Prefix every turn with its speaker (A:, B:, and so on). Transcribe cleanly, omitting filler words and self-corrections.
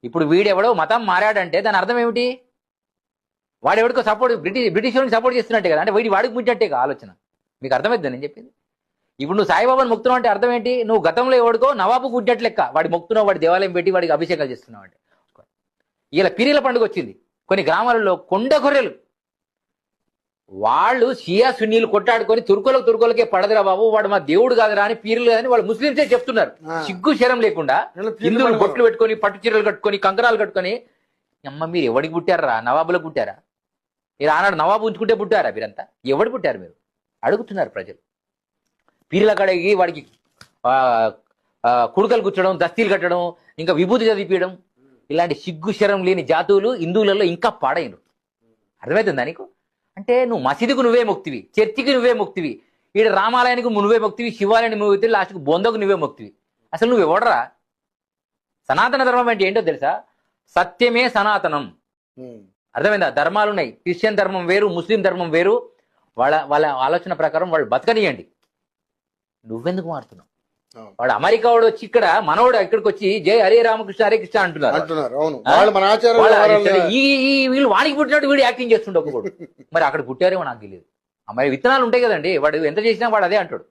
A: ఇప్పుడు వీడెవడో మతం మారాడంటే దాని అర్థం ఏమిటి? వాడెవడికో సపోర్ట్ బ్రిటిష్ వాళ్ళకి సపోర్ట్ చేస్తున్నట్టే కదా, అంటే వాడికి ముంచట్టే ఆలోచన. మీకు అర్థమైద్దా నేను చెప్పింది? ఇప్పుడు నువ్వు సాయిబాబాని మొక్కుతున్నావు అంటే అర్థం ఏంటి? నువ్వు గతంలో ఎవడికో నవాబు గుడ్డట్ లెక్క వాడి మొక్కుతున్నావు, వాడి దేవాలయం పెట్టి వాడికి అభిషేకాలు చేస్తున్నావు అంటే. ఇలా పీరీల పండుగ వచ్చింది, కొన్ని గ్రామాలలో కొండ గొర్రెలు వాళ్ళు షియా సున్నీలు కొట్టాడుకొని తుర్కోలకే పడదురా బాబు, వాడు మా దేవుడు కాదురా అని పీరీలు కాదని వాళ్ళు ముస్లింసే చెప్తున్నారు. సిగ్గు శరం లేకుండా హిందువులు బొట్లు పెట్టుకొని పట్టు చీరలు కట్టుకొని కంకరాలు కట్టుకొని, అమ్మ మీరు ఎవడికి పుట్టారా? నవాబులకు పుట్టారా? మీరు ఆనాడు నవాబు ఉంచుకుంటే పుట్టారా? మీరంతా ఎవడు పుట్టారు మీరు అడుగుతున్నారు ప్రజలు. పీర్ల కడిగి వాడికి కుడుకలు కూర్చోడం, దస్తీలు కట్టడం, ఇంకా విభూతి చదివించడం, ఇలాంటి సిగ్గు శరం లేని జాతువులు హిందువులలో ఇంకా పాడైనరు. అర్థమవుతుందా నీకు? అంటే నువ్వు మసీదుకు నువ్వే ముక్తివి, చర్చికి నువ్వే ముక్తివి, ఈడ రామాలయానికి నువ్వే ముక్తివి, శివాలయానికి నువ్వే ముక్తివి, లాస్ట్కి బొందకు నువ్వే ముక్తివి. అసలు నువ్వు ఎవడరా? సనాతన ధర్మం అంటే ఏంటో తెలుసా? సత్యమే సనాతనం. అర్థమైందా? ధర్మాలు ఉన్నాయి, క్రిస్టియన్ ధర్మం వేరు, ముస్లిం ధర్మం వేరు. వాళ్ళ ఆలోచన ప్రకారం వాళ్ళు బతకనియండి. నువ్వెందుకు మారుతున్నావు? వాడు అమెరికా వాడు వచ్చి ఇక్కడ మనోడు ఇక్కడికి వచ్చి జై హరే రామకృష్ణ హరే కృష్ణ అంటున్నారు. వీళ్ళు వాడికి పుట్టినట్టు వీడు యాక్టింగ్ చేస్తుండే ఒక్కొక్కడు. మరి అక్కడ పుట్టారేమో నాకు తెలియదు. మరి విత్తనాలు ఉంటాయి కదండి, వాడు ఎంత చేసినా వాడు అదే అంటాడు.